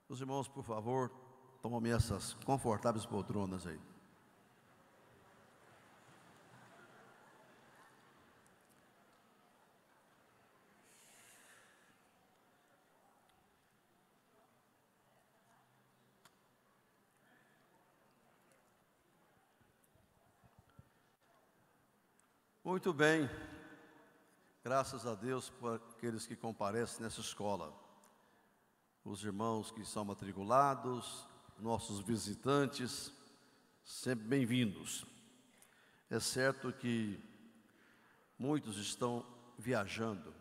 Os irmãos, por favor, tomem essas confortáveis poltronas aí. Muito bem, graças a Deus por aqueles que comparecem nessa escola. Os irmãos que são matriculados, nossos visitantes, sempre bem-vindos. É certo que muitos estão viajando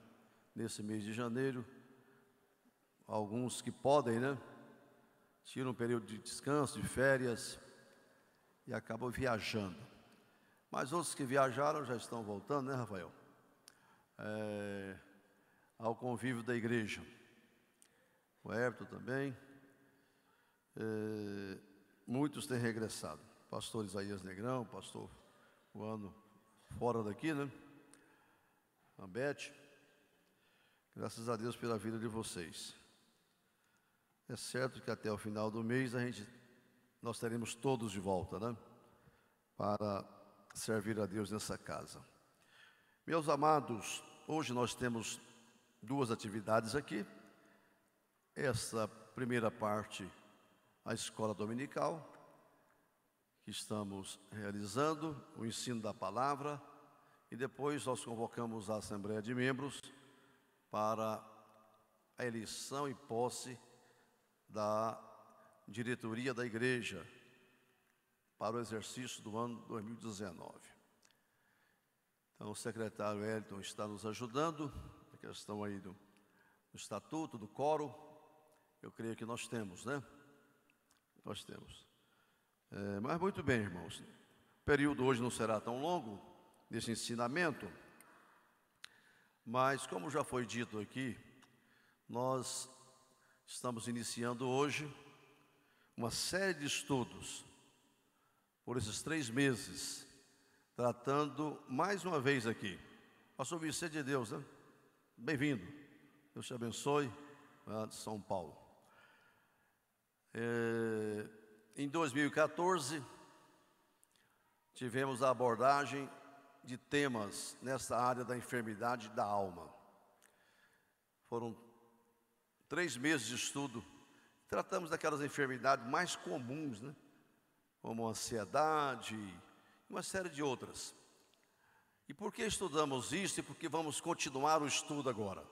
nesse mês de janeiro, alguns que podem, né? Tiram um período de descanso, de férias e acabam viajando. Mas outros que viajaram já estão voltando, né, Rafael? Ao convívio da igreja. O Everton também. Muitos têm regressado. Pastor Isaías Negrão, pastor Juano, fora daqui, né? Ambete. Graças a Deus pela vida de vocês. É certo que até o final do mês nós teremos todos de volta, né? Para servir a Deus nessa casa. Meus amados, hoje nós temos duas atividades aqui. Essa primeira parte, a escola dominical, que estamos realizando, o ensino da palavra, e depois nós convocamos a Assembleia de Membros para a eleição e posse da diretoria da igreja para o exercício do ano 2019. Então, o secretário Elton está nos ajudando, a questão aí do estatuto, do quórum. Eu creio que nós temos, né? Nós temos. Mas muito bem, irmãos. O período hoje não será tão longo, desse ensinamento, mas como já foi dito aqui, nós estamos iniciando hoje uma série de estudos por esses 3 meses, tratando mais uma vez aqui. Pastor Vicente de Deus, né? Bem-vindo. Deus te abençoe, de São Paulo. Em 2014, tivemos a abordagem de temas nessa área da enfermidade da alma. Foram 3 meses de estudo. Tratamos daquelas enfermidades mais comuns, né? Como ansiedade e uma série de outras. E por que estudamos isso e por que vamos continuar o estudo agora?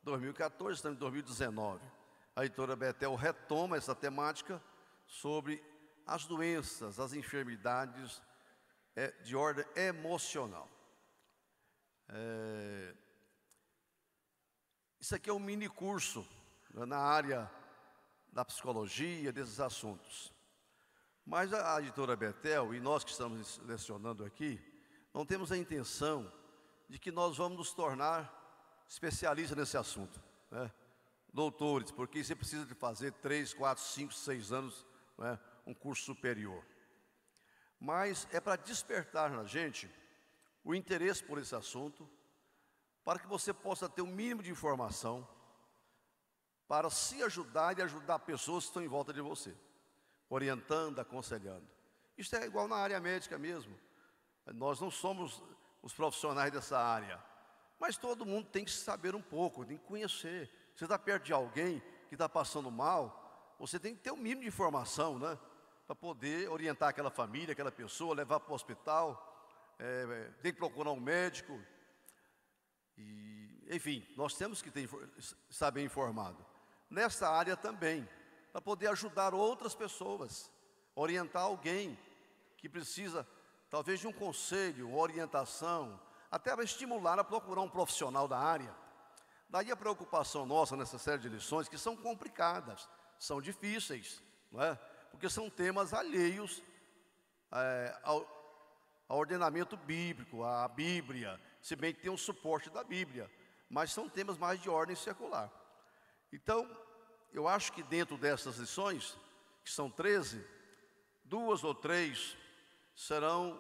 2014, estamos em 2019. A editora Betel retoma essa temática sobre as doenças, as enfermidades de ordem emocional. Isso aqui é um mini curso, né, na área da psicologia, desses assuntos. Mas a editora Betel e nós que estamos lecionando aqui, não temos a intenção de que nós vamos nos tornar especialistas nesse assunto, né? Doutores, porque você precisa de fazer 3, 4, 5, 6 anos, né, um curso superior. Mas é para despertar na gente o interesse por esse assunto, para que você possa ter um mínimo de informação, para se ajudar e ajudar pessoas que estão em volta de você, orientando, aconselhando. Isso é igual na área médica mesmo. Nós não somos os profissionais dessa área, mas todo mundo tem que saber um pouco, tem que conhecer. Você está perto de alguém que está passando mal, você tem que ter um mínimo de informação, né? Para poder orientar aquela família, aquela pessoa, levar para o hospital, tem que procurar um médico. Enfim, nós temos que estar bem informado. Nessa área também, para poder ajudar outras pessoas, orientar alguém que precisa, talvez, de um conselho, uma orientação, até para estimular a procurar um profissional da área. Daí a preocupação nossa nessa série de lições, que são complicadas, são difíceis, não é? Porque são temas alheios ao ordenamento bíblico, à Bíblia, se bem que tem um suporte da Bíblia, mas são temas mais de ordem secular. Então, eu acho que dentro dessas lições, que são 13, 2 ou 3 serão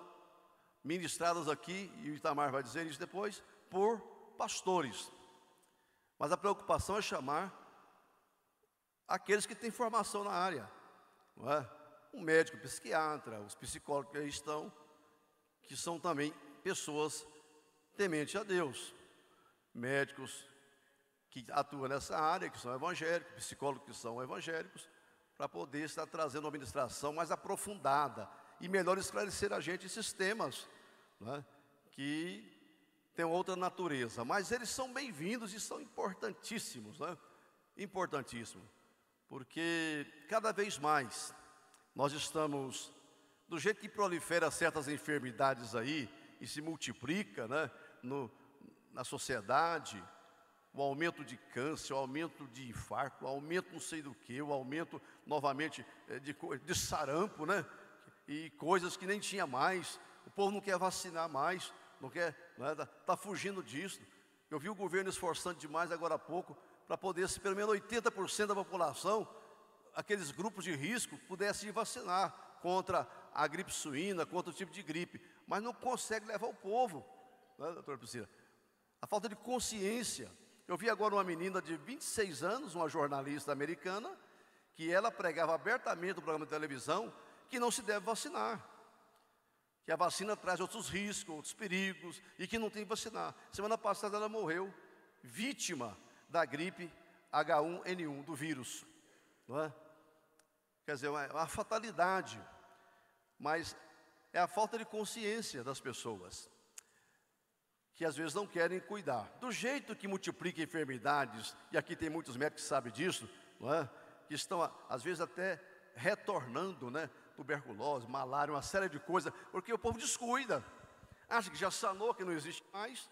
ministradas aqui, e o Itamar vai dizer isso depois, por pastores. Mas a preocupação é chamar aqueles que têm formação na área, não é? Um médico psiquiatra, os psicólogos que aí estão, que são também pessoas tementes a Deus, médicos que atuam nessa área, que são evangélicos, psicólogos que são evangélicos, para poder estar trazendo uma administração mais aprofundada e melhor esclarecer a gente esses temas, né, que têm outra natureza, mas eles são bem-vindos e são importantíssimos, né? Importantíssimo, porque cada vez mais nós estamos, do jeito que prolifera certas enfermidades aí e se multiplica, né, na sociedade, o aumento de câncer, o aumento de infarto, o aumento não sei do que, o aumento novamente de sarampo, né? E coisas que nem tinha mais, o povo não quer vacinar mais, não quer, né, tá fugindo disso. Eu vi o governo esforçando demais agora há pouco, para poder, se pelo menos 80% da população, aqueles grupos de risco, pudessem vacinar contra a gripe suína, contra o tipo de gripe, mas não consegue levar o povo, né, doutora Priscila? A falta de consciência. Eu vi agora uma menina de 26 anos, uma jornalista americana, que ela pregava abertamente no programa de televisão que não se deve vacinar, que a vacina traz outros riscos, outros perigos, e que não tem que vacinar. Semana passada ela morreu, vítima da gripe H1N1, do vírus, não é? Quer dizer, é uma fatalidade, mas é a falta de consciência das pessoas, que às vezes não querem cuidar. Do jeito que multiplica enfermidades, e aqui tem muitos médicos que sabem disso, não é? Que estão, às vezes, até retornando, né? Tuberculose, malária, uma série de coisas, porque o povo descuida, acha que já sanou, que não existe mais.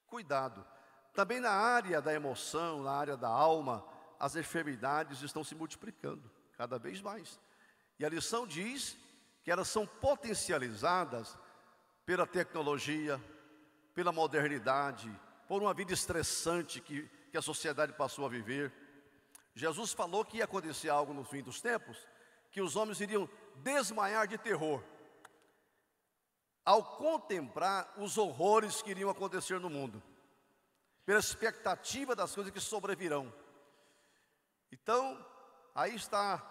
Cuidado. Também na área da emoção, na área da alma, as enfermidades estão se multiplicando cada vez mais. E a lição diz que elas são potencializadas pela tecnologia, pela modernidade, por uma vida estressante que a sociedade passou a viver. Jesus falou que ia acontecer algo no fim dos tempos, que os homens iriam desmaiar de terror ao contemplar os horrores que iriam acontecer no mundo, pela expectativa das coisas que sobrevirão. Então, aí está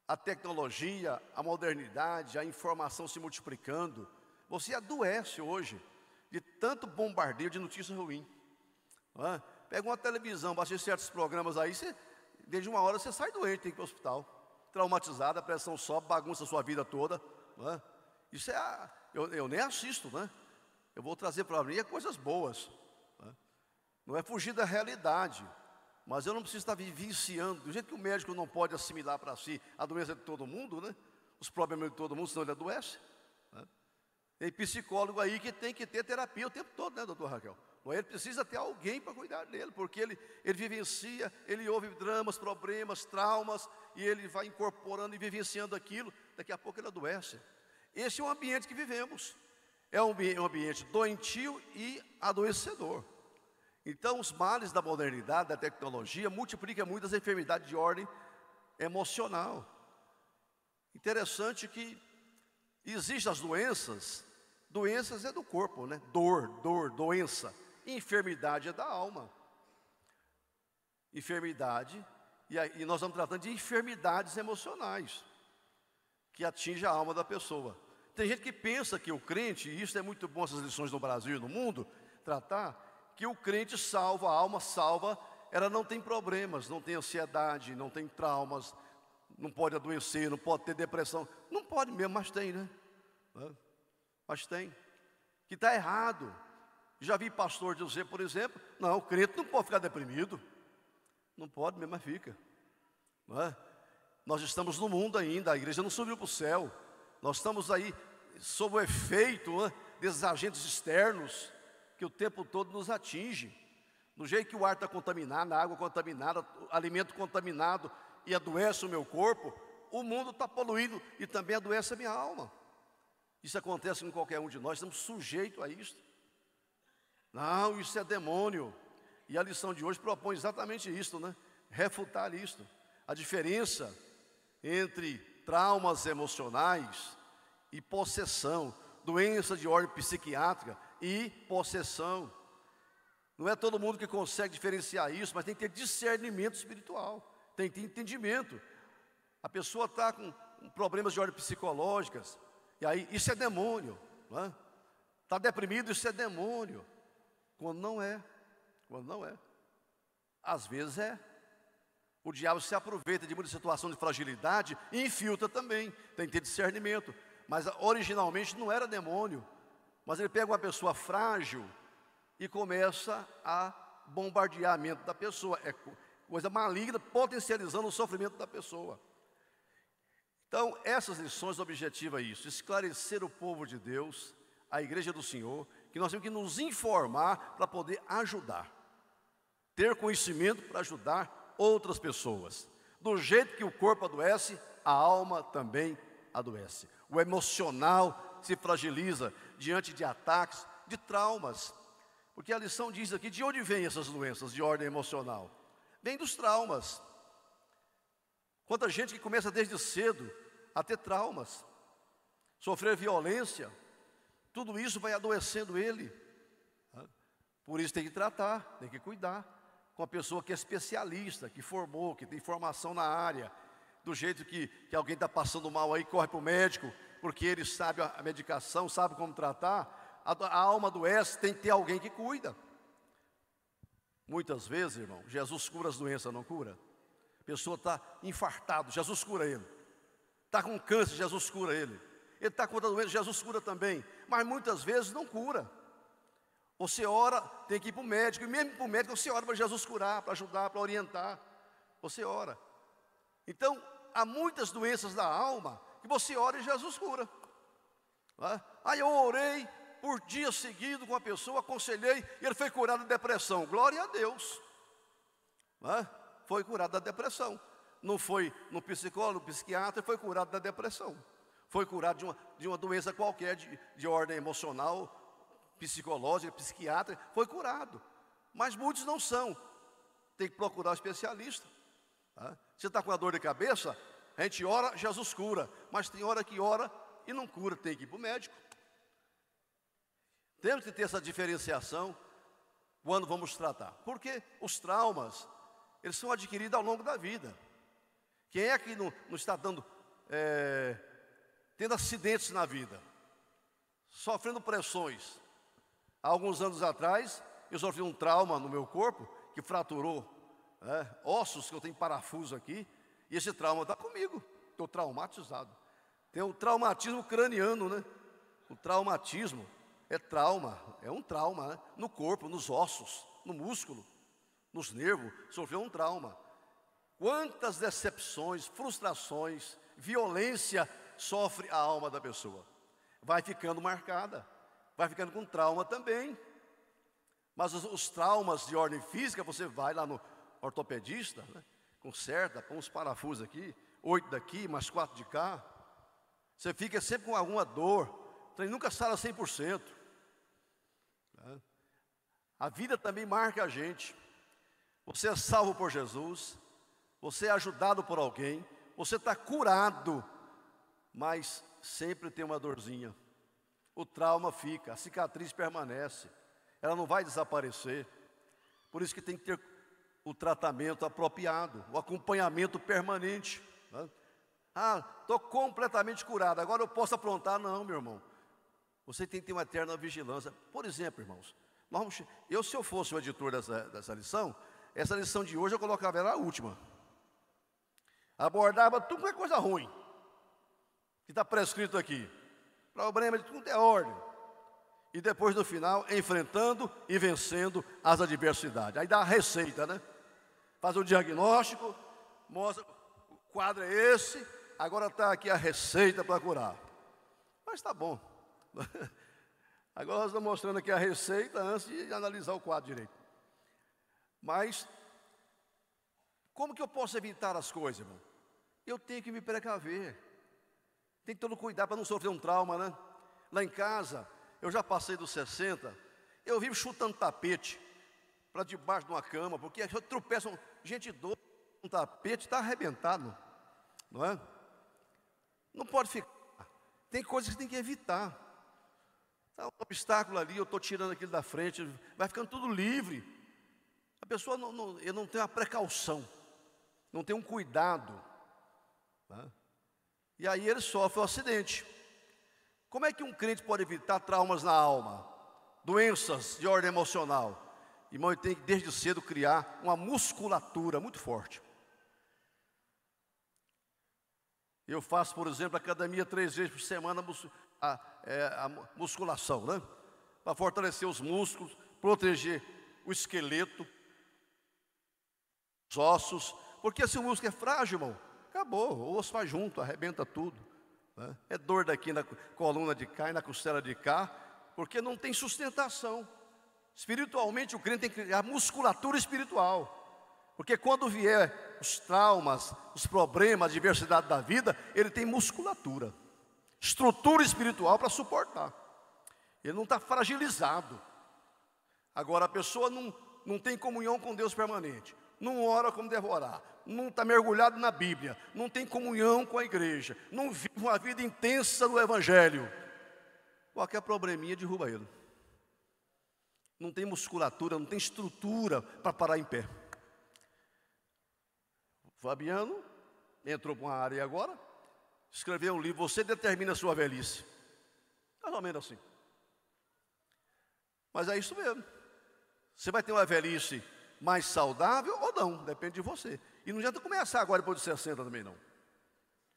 a tecnologia, a modernidade, a informação se multiplicando. Você adoece hoje de tanto bombardeio de notícias ruins, não é? Pega uma televisão, baixa certos programas aí, desde uma hora você sai doente, tem que ir para o hospital, traumatizado, a pressão sobe, bagunça a sua vida toda, não é? Isso eu nem assisto, né? Eu vou trazer para mim coisas boas, né? Não é fugir da realidade, mas eu não preciso estar vivenciando, do jeito que o médico não pode assimilar para si a doença de todo mundo, né? Os problemas de todo mundo, senão ele adoece, né? Tem psicólogo aí que tem que ter terapia o tempo todo, né, doutor Raquel? Ele precisa ter alguém para cuidar dele, porque ele vivencia, ele ouve dramas, problemas, traumas, e ele vai incorporando e vivenciando aquilo, daqui a pouco ele adoece. Esse é o ambiente que vivemos, é um ambiente doentio e adoecedor. Então os males da modernidade, da tecnologia, multiplicam muitas enfermidades de ordem emocional. Interessante que existem as doenças é do corpo, né? Dor, doença. Enfermidade é da alma. Enfermidade, e nós estamos tratando de enfermidades emocionais, que atingem a alma da pessoa. Tem gente que pensa que o crente, e isso é muito bom, essas lições no Brasil e no mundo, tratar, que o crente salva, a alma salva, ela não tem problemas, não tem ansiedade, não tem traumas, não pode adoecer, não pode ter depressão. Não pode mesmo, mas tem, né? Mas tem, que está errado. Já vi pastor dizer, por exemplo, não, o crente não pode ficar deprimido. Não pode mesmo, mas fica, não é? Nós estamos no mundo ainda, a igreja não subiu para o céu. Nós estamos aí sob o efeito, né, desses agentes externos que o tempo todo nos atinge. Do jeito que o ar está contaminado, a água contaminada, o alimento contaminado e adoece o meu corpo, o mundo está poluído e também adoece a minha alma. Isso acontece com qualquer um de nós, estamos sujeitos a isso. Não, isso é demônio. E a lição de hoje propõe exatamente isso, né? Refutar isto. A diferença entre traumas emocionais e possessão, doença de ordem psiquiátrica e possessão. Não é todo mundo que consegue diferenciar isso, mas tem que ter discernimento espiritual. tem que ter entendimento. A pessoa está com problemas de ordem psicológicas, e aí isso é demônio, não é? Está deprimido, isso é demônio. Quando não é, às vezes é. O diabo se aproveita de muita situação de fragilidade e infiltra também, tem que ter discernimento. Mas originalmente não era demônio, mas ele pega uma pessoa frágil e começa a bombardear a mente da pessoa. É coisa maligna, potencializando o sofrimento da pessoa. Então, essas lições objetivam isso, esclarecer o povo de Deus, a igreja do Senhor, que nós temos que nos informar para poder ajudar, ter conhecimento para ajudar outras pessoas. Do jeito que o corpo adoece, a alma também adoece. O emocional se fragiliza diante de ataques, de traumas. Porque a lição diz aqui, de onde vêm essas doenças de ordem emocional? Vem dos traumas. Quanta gente que começa desde cedo a ter traumas, sofrer violência, tudo isso vai adoecendo ele. Por isso tem que tratar, tem que cuidar com a pessoa que é especialista, que formou, que tem formação na área. Do jeito que alguém está passando mal aí, corre para o médico, porque ele sabe a medicação, sabe como tratar. A alma adoece, tem que ter alguém que cuida. Muitas vezes, irmão, Jesus cura as doenças, não cura? A pessoa está infartado, Jesus cura ele. Está com câncer, Jesus cura ele. Ele está com outra doença, Jesus cura também. Mas muitas vezes não cura. Você ora, tem que ir para o médico. E mesmo para o médico, você ora para Jesus curar, para ajudar, para orientar. Você ora. Então, há muitas doenças da alma que você ora e Jesus cura. Aí eu orei por dias seguidos com a pessoa, aconselhei, e ele foi curado da depressão. Glória a Deus. Foi curado da depressão. Não foi no psicólogo, no psiquiatra, foi curado da depressão. Foi curado de uma doença qualquer, de ordem emocional, psicológica, psiquiátrica, foi curado. Mas muitos não são. Tem que procurar um especialista. Você está com a dor de cabeça, a gente ora, Jesus cura. Mas tem hora que ora e não cura, tem que ir para o médico. Temos que ter essa diferenciação quando vamos tratar. Porque os traumas, eles são adquiridos ao longo da vida. Quem é que não está tendo acidentes na vida? Sofrendo pressões. Há alguns anos atrás, eu sofri um trauma no meu corpo, que fraturou ossos, que eu tenho parafuso aqui, e esse trauma está comigo, estou traumatizado. Tem o traumatismo craniano, né? O traumatismo é trauma, é um trauma, né? No corpo, nos ossos, no músculo, nos nervos, sofreu um trauma. Quantas decepções, frustrações, violência sofre a alma da pessoa? Vai ficando marcada, vai ficando com trauma também. Mas os traumas de ordem física, você vai lá no ortopedista, né? Conserta, põe uns parafusos aqui, 8 daqui, mais 4 de cá. Você fica sempre com alguma dor, então nunca sara 100%. A vida também marca a gente. Você é salvo por Jesus, você é ajudado por alguém, você está curado, mas sempre tem uma dorzinha. O trauma fica, a cicatriz permanece, ela não vai desaparecer. Por isso que tem que ter o tratamento apropriado, o acompanhamento permanente. Estou completamente curado, agora eu posso aprontar. Não, meu irmão, você tem que ter uma eterna vigilância. Por exemplo, irmãos, se eu fosse o editor dessa lição, essa lição de hoje eu colocava ela a última. Abordava tudo que é coisa ruim que está prescrito aqui. Problema de tudo é ordem. E depois no final, enfrentando e vencendo as adversidades. Aí dá a receita, né? Faz o diagnóstico, mostra, o quadro é esse, agora está aqui a receita para curar. Mas está bom. Agora nós estamos mostrando aqui a receita antes de analisar o quadro direito. Mas, como que eu posso evitar as coisas, irmão? Eu tenho que me precaver. Tem que ter todo cuidado para não sofrer um trauma, né? Lá em casa, eu já passei dos 60, eu vivo chutando tapete para debaixo de uma cama, porque eu tropeço, gente idosa, um tapete está arrebentado, não é? Não pode ficar. Tem coisas que tem que evitar. Tá um obstáculo ali, eu estou tirando aquilo da frente, vai ficando tudo livre. A pessoa não tem uma precaução. não tem um cuidado, né? E aí ele sofre um acidente. Como é que um crente pode evitar traumas na alma, doenças de ordem emocional? Irmão, ele tem que desde cedo criar uma musculatura muito forte. Eu faço, por exemplo, academia 3 vezes por semana, a musculação, né? Para fortalecer os músculos, proteger o esqueleto, os ossos, porque se o músculo é frágil, irmão, acabou, o osso vai junto, arrebenta tudo, né? É dor daqui na coluna de cá e na costela de cá, porque não tem sustentação. Espiritualmente, o crente tem que criar musculatura espiritual, porque quando vier os traumas, os problemas, a adversidade da vida, ele tem musculatura, estrutura espiritual para suportar. Ele não está fragilizado. Agora a pessoa não tem comunhão com Deus permanente, não ora como deve orar, não está mergulhado na Bíblia, não tem comunhão com a igreja, não vive uma vida intensa no Evangelho. Qualquer probleminha derruba ele. Não tem musculatura, não tem estrutura para parar em pé. Fabiano entrou para uma área agora, escreveu um livro, Você Determina a Sua Velhice. Mais ou menos assim. Mas é isso mesmo. Você vai ter uma velhice mais saudável ou não, depende de você. E não adianta começar agora depois de 60 também não.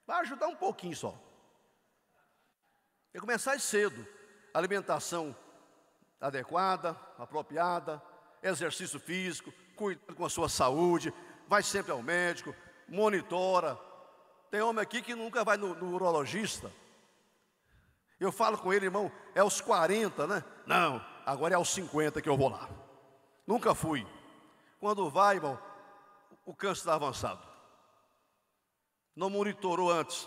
Vai ajudar um pouquinho só. Tem que começar cedo. Alimentação adequada, apropriada, exercício físico, cuidado com a sua saúde, vai sempre ao médico, monitora. Tem homem aqui que nunca vai no urologista. Eu falo com ele, irmão, é aos 40, né? Não, agora é aos 50 que eu vou lá. Nunca fui. Quando vai, irmão, o câncer está avançado. Não monitorou antes,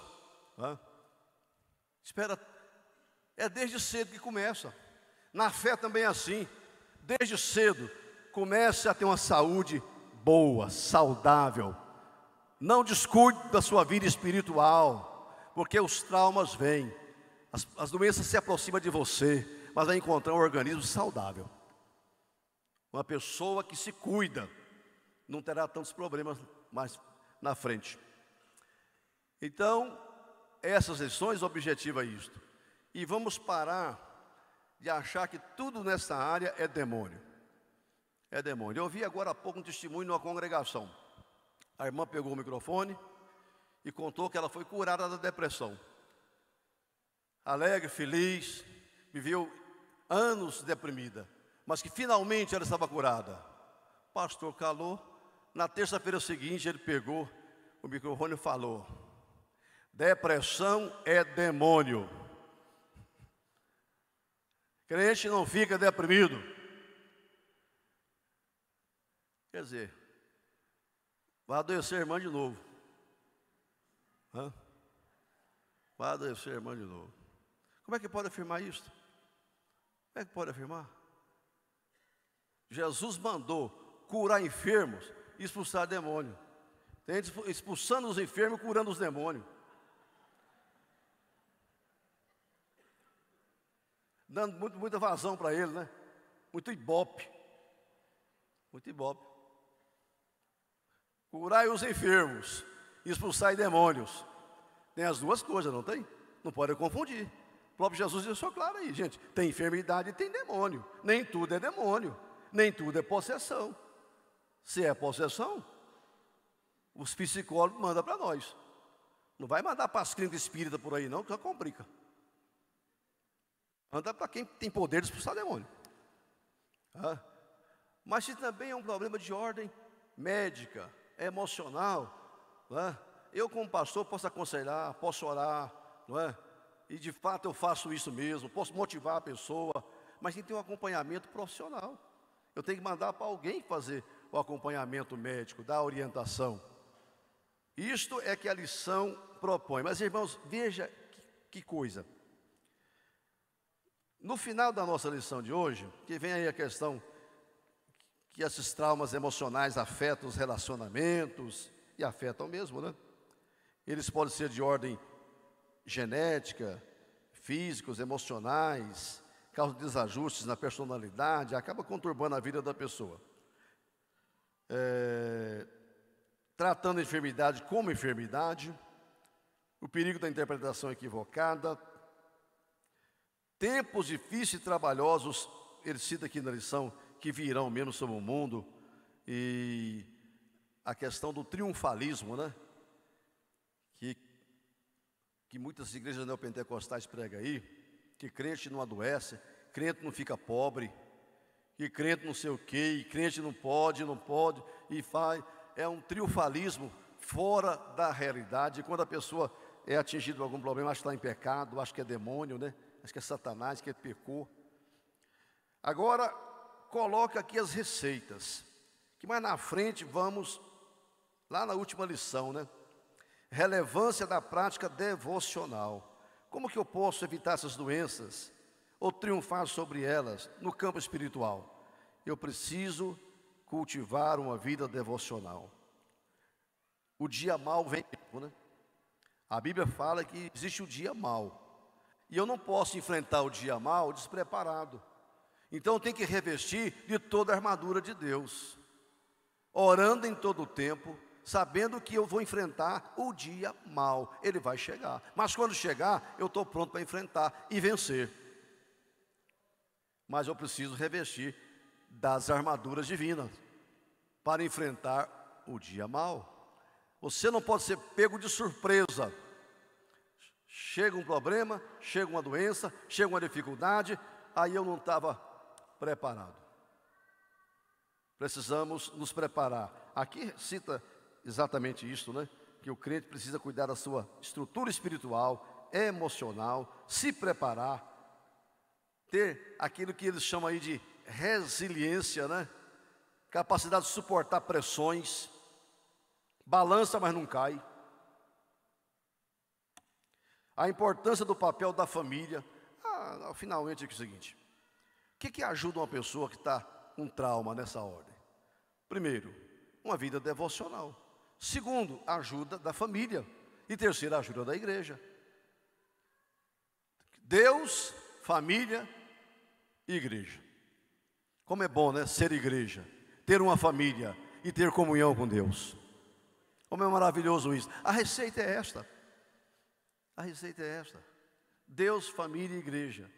né? Espera, é desde cedo que começa. Na fé também é assim. Desde cedo, comece a ter uma saúde boa, saudável. Não descuide da sua vida espiritual, porque os traumas vêm, as doenças se aproximam de você, mas vai encontrar um organismo saudável. Uma pessoa que se cuida não terá tantos problemas mais na frente. Então, essas lições objetiva isto. E vamos parar de achar que tudo nessa área é demônio. É demônio. Eu ouvi agora há pouco um testemunho numa congregação. A irmã pegou o microfone e contou que ela foi curada da depressão. Alegre, feliz, viveu anos deprimida, mas que finalmente ela estava curada. O pastor calou. Na terça-feira seguinte ele pegou o microfone e falou: depressão é demônio. Crente não fica deprimido. Quer dizer, vai adoecer a irmã de novo. Vai adoecer a irmã de novo. Como é que pode afirmar isso? Como é que pode afirmar? Jesus mandou curar enfermos e expulsar demônio. Tem gente expulsando os enfermos e curando os demônios. Dando muita vazão para ele, né? Muito ibope. Muito ibope. Curai os enfermos e expulsai demônios. Tem as duas coisas, não tem? Não pode confundir. O próprio Jesus deixou claro aí, gente. Tem enfermidade e tem demônio. Nem tudo é demônio. Nem tudo é possessão. Se é possessão, os psicólogos mandam para nós. Não vai mandar para as clínicas espíritas por aí não, que já complica. Manda para quem tem poder de expulsar demônio. Mas se também é um problema de ordem médica, emocional, não é? Eu como pastor posso aconselhar, posso orar, não é? E de fato eu faço isso mesmo, posso motivar a pessoa, mas tem que ter um acompanhamento profissional. Eu tenho que mandar para alguém fazer o acompanhamento médico, dar a orientação. Isto é que a lição propõe. Mas irmãos, veja que coisa. No final da nossa lição de hoje, que vem aí a questão que esses traumas emocionais afetam os relacionamentos, e afetam mesmo, né? Eles podem ser de ordem genética, físicos, emocionais, causam desajustes na personalidade, acaba conturbando a vida da pessoa. tratando a enfermidade como enfermidade, o perigo da interpretação equivocada, tempos difíceis e trabalhosos, ele cita aqui na lição, que virão menos sobre o mundo, e a questão do triunfalismo, né? Que muitas igrejas neopentecostais pregam aí, que crente não adoece, crente não fica pobre, que crente não sei o quê, e crente não pode, e faz. É um triunfalismo fora da realidade. Quando a pessoa é atingida por algum problema, acha que está em pecado, acha que é demônio, né? Acha que é Satanás, que pecou. Agora, coloca aqui as receitas, que mais na frente vamos, lá na última lição, né? Relevância da prática devocional. Como que eu posso evitar essas doenças ou triunfar sobre elas no campo espiritual? Eu preciso cultivar uma vida devocional. O dia mau vem, né? A Bíblia fala que existe o dia mau, e eu não posso enfrentar o dia mau despreparado. Então eu tenho que revestir de toda a armadura de Deus, orando em todo o tempo, sabendo que eu vou enfrentar o dia mau. Ele vai chegar, mas quando chegar, eu estou pronto para enfrentar e vencer. Mas eu preciso revestir das armaduras divinas para enfrentar o dia mau. Você não pode ser pego de surpresa. Chega um problema, chega uma doença, chega uma dificuldade, aí eu não estava preparado. Precisamos nos preparar. Aqui cita exatamente isso, né? Que o crente precisa cuidar da sua estrutura espiritual, emocional, se preparar, ter aquilo que eles chamam aí de resiliência, né? Capacidade de suportar pressões, balança, mas não cai. A importância do papel da família. Finalmente é o seguinte: o que ajuda uma pessoa que está com trauma nessa ordem? Primeiro, uma vida devocional. Segundo, a ajuda da família. E terceiro, a ajuda da igreja. Deus, família e igreja. Como é bom, né? Ser igreja, ter uma família e ter comunhão com Deus. Como é maravilhoso isso. A receita é esta. A receita é esta: Deus, família e igreja.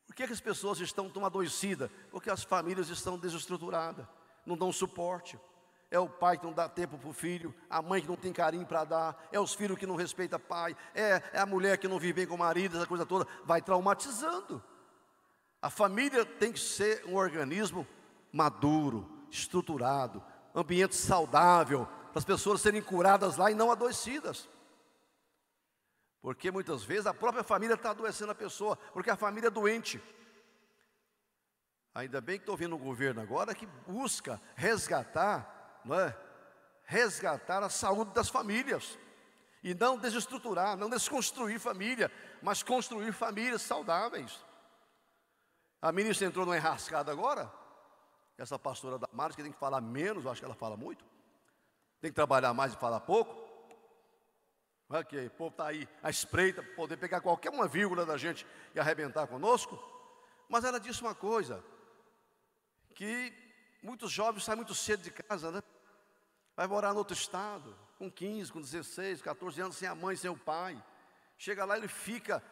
Por que as pessoas estão tão adoecidas? Porque as famílias estão desestruturadas, não dão suporte. É o pai que não dá tempo para o filho, a mãe que não tem carinho para dar, é os filhos que não respeitam o pai, é a mulher que não vive bem com o marido, essa coisa toda, vai traumatizando. A família tem que ser um organismo maduro, estruturado, ambiente saudável, para as pessoas serem curadas lá e não adoecidas. Porque muitas vezes a própria família está adoecendo a pessoa, porque a família é doente. Ainda bem que estou vendo um governo agora que busca resgatar, não é? Resgatar a saúde das famílias. E não desestruturar, não desconstruir família, mas construir famílias saudáveis. A ministra entrou numa enrascada agora, essa pastora Damares, que tem que falar menos, eu acho que ela fala muito. Tem que trabalhar mais e falar pouco. Ok, o povo está aí à espreita para poder pegar qualquer uma vírgula da gente e arrebentar conosco. Mas ela disse uma coisa, que muitos jovens saem muito cedo de casa, né? Vai morar no outro estado, com 15, com 16, 14 anos, sem a mãe, sem o pai. Chega lá, ele fica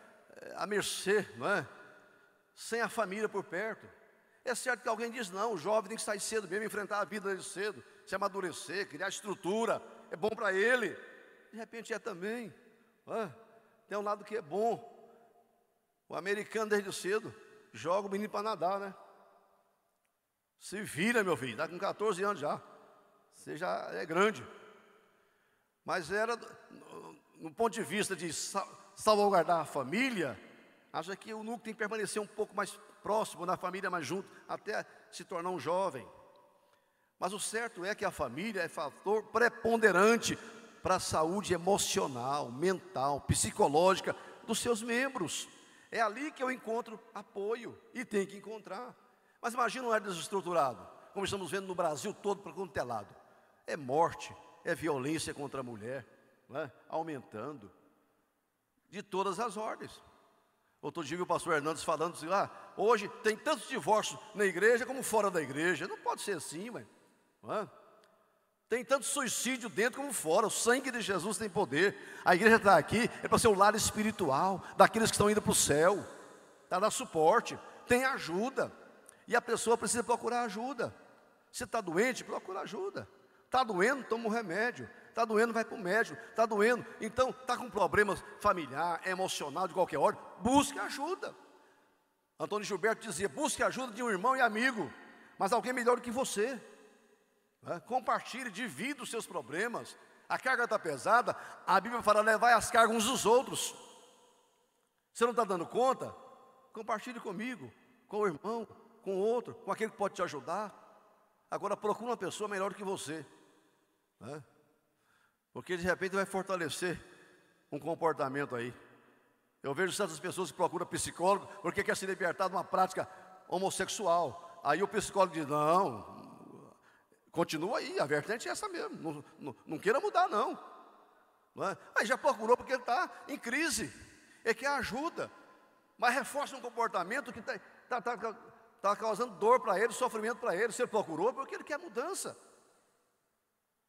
à mercê, não é? Sem a família por perto. É certo que alguém diz, não, o jovem tem que sair cedo mesmo, enfrentar a vida dele cedo, se amadurecer, criar estrutura, é bom para ele. De repente é também, tem um lado que é bom. O americano desde cedo joga o menino para nadar, né? Se vira, meu filho, está com 14 anos já, você já é grande. Mas era, no ponto de vista de salvaguardar a família, acha que o núcleo tem que permanecer um pouco mais próximo da família, mais junto, até se tornar um jovem. Mas o certo é que a família é fator preponderante para a saúde emocional, mental, psicológica dos seus membros. É ali que eu encontro apoio, e tem que encontrar. Mas imagina um lar desestruturado, como estamos vendo no Brasil todo, para quanto é lado. É morte, é violência contra a mulher, não é? Aumentando, de todas as ordens. Outro dia o pastor Hernandes falando assim, hoje tem tantos divórcios na igreja como fora da igreja. Não pode ser assim, não é? Tem tanto suicídio dentro como fora. O sangue de Jesus tem poder. A igreja está aqui, é para ser o lar espiritual daqueles que estão indo para o céu. Está dar suporte, tem ajuda. E a pessoa precisa procurar ajuda. Se está doente, procura ajuda. Está doendo, toma um remédio. Está doendo, vai para o médico. Está doendo, então está com problemas familiar, emocional, de qualquer ordem, busque ajuda. Antônio Gilberto dizia: busque ajuda de um irmão e amigo, mas alguém melhor do que você. Compartilhe, divida os seus problemas. A carga está pesada, a Bíblia fala: levai as cargas uns dos outros. Você não está dando conta? Compartilhe comigo, com o irmão, com o outro, com aquele que pode te ajudar. Agora procura uma pessoa melhor do que você, porque de repente vai fortalecer um comportamento aí. Eu vejo certas pessoas que procuram psicólogo porque quer se libertar de uma prática homossexual. Aí o psicólogo diz: não, continua aí, a vertente é essa mesmo, não queira mudar não. Aí já procurou porque ele está em crise, ele quer ajuda, mas reforça um comportamento que está causando dor para ele, sofrimento para ele. Se ele procurou, porque ele quer mudança.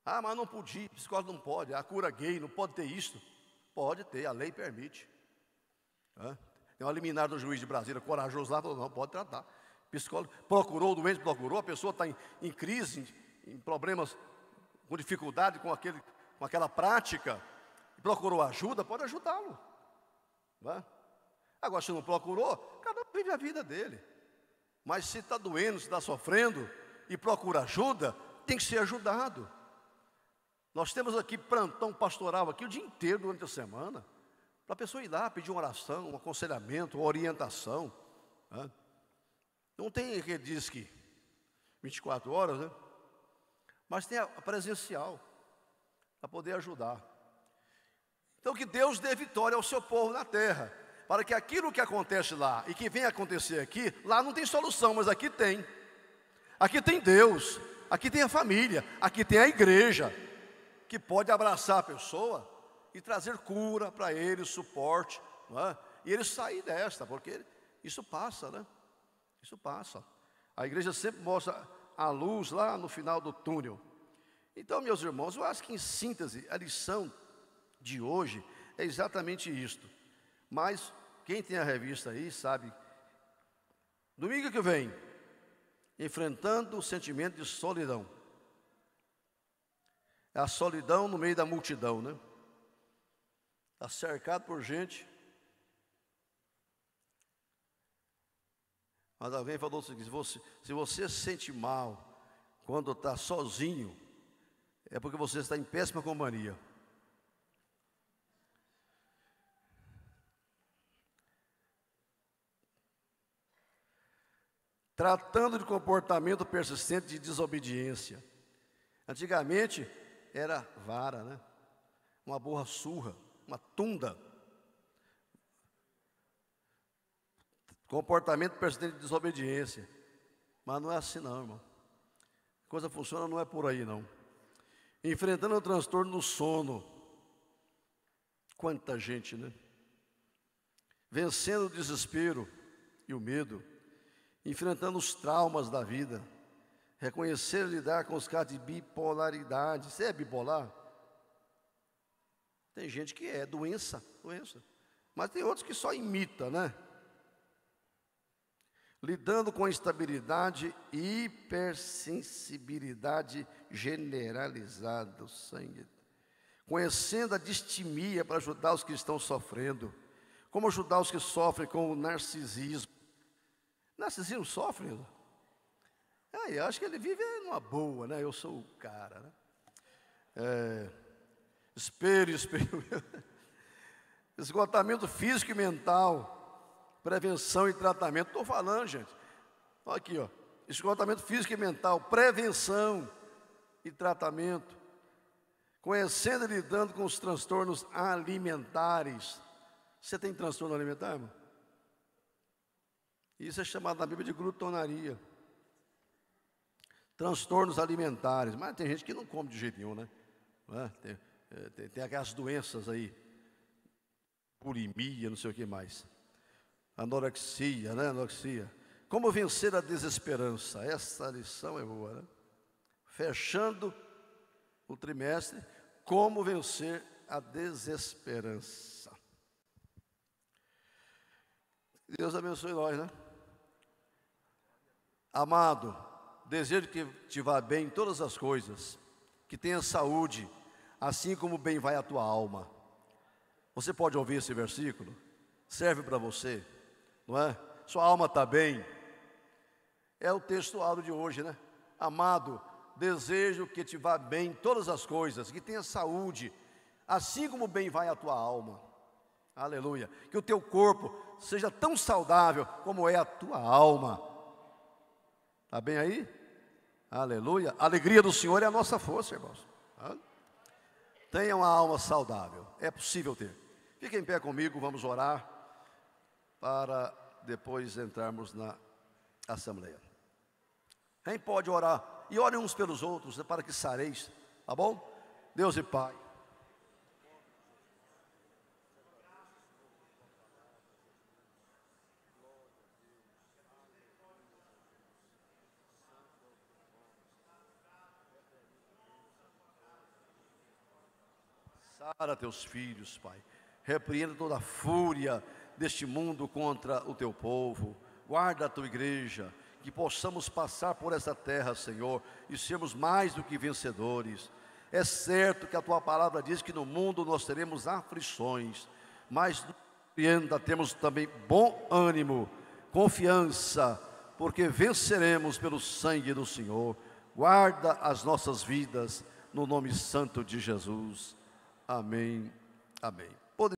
Ah, mas não podia, psicólogo não pode, a cura gay, não pode ter isso. Pode ter, a lei permite. Tem uma liminar do juiz de Brasília, corajoso lá, falou: não, pode tratar. Psicólogo procurou, o doente procurou, a pessoa está em crise, em problemas, com dificuldade com aquela prática, procurou ajuda, pode ajudá-lo. Agora, se não procurou, cada um vive a vida dele. Mas se está doendo, se está sofrendo e procura ajuda, tem que ser ajudado. Nós temos aqui plantão pastoral aqui o dia inteiro durante a semana, para a pessoa ir lá pedir uma oração, um aconselhamento, uma orientação. Não tem que diz que 24 horas, mas tem a presencial, para poder ajudar. Então que Deus dê vitória ao seu povo na terra, para que aquilo que acontece lá e que vem acontecer aqui, lá não tem solução, mas aqui tem. Aqui tem Deus, aqui tem a família, aqui tem a igreja, que pode abraçar a pessoa e trazer cura para ele, suporte, e ele sair desta, porque isso passa, Isso passa. A igreja sempre mostra a luz lá no final do túnel. Então, meus irmãos, eu acho que em síntese, a lição de hoje é exatamente isto. Mas quem tem a revista aí sabe, domingo que vem, enfrentando o sentimento de solidão. É a solidão no meio da multidão, Está cercado por gente. Mas alguém falou o seguinte: se você se sente mal quando está sozinho, é porque você está em péssima companhia. Tratando de comportamento persistente de desobediência. Antigamente era vara, uma borra surra, uma tunda. Comportamento persistente de desobediência. Mas não é assim não, irmão. A coisa funciona, não é por aí não. Enfrentando o transtorno do sono. Quanta gente, Vencendo o desespero e o medo. Enfrentando os traumas da vida. Reconhecer e lidar com os casos de bipolaridade. Você é bipolar? Tem gente que é doença. Mas tem outros que só imita, Lidando com a instabilidade e hipersensibilidade generalizada do sangue. Conhecendo a distimia para ajudar os que estão sofrendo. Como ajudar os que sofrem com o narcisismo. Narcisismo sofre? Eu acho que ele vive numa boa, Eu sou o cara, Espelho. Esgotamento físico e mental. Prevenção e tratamento. Estou falando, gente. Olha aqui, esgotamento físico e mental. Prevenção e tratamento. Conhecendo e lidando com os transtornos alimentares. Você tem transtorno alimentar, irmão? Isso é chamado na Bíblia de glutonaria. Transtornos alimentares. Mas tem gente que não come de jeito nenhum, Tem aquelas doenças aí. Bulimia, não sei o que mais. Anorexia, Anorexia. Como vencer a desesperança? Essa lição é boa, Fechando o trimestre, como vencer a desesperança. Deus abençoe nós, né? Amado, desejo que te vá bem em todas as coisas, que tenha saúde, assim como bem vai a tua alma. Você pode ouvir esse versículo? Serve para você, não é? Sua alma está bem. É o textuário de hoje, né? Amado, desejo que te vá bem em todas as coisas, que tenha saúde, assim como bem vai a tua alma. Aleluia. Que o teu corpo seja tão saudável como é a tua alma. Está bem aí? Aleluia. A alegria do Senhor é a nossa força, irmãos. Tenha uma alma saudável. É possível ter. Fique em pé comigo, vamos orar para depois entrarmos na assembleia. Quem pode orar? E orem uns pelos outros, para que sareis, tá bom? Deus e Pai. Sara teus filhos, Pai. Repreenda toda a fúria deste mundo contra o teu povo. Guarda a tua igreja, que possamos passar por essa terra, Senhor, e sermos mais do que vencedores. É certo que a tua palavra diz que no mundo nós teremos aflições, mas ainda temos também bom ânimo, confiança, porque venceremos pelo sangue do Senhor. Guarda as nossas vidas no nome santo de Jesus. Amém. Amém.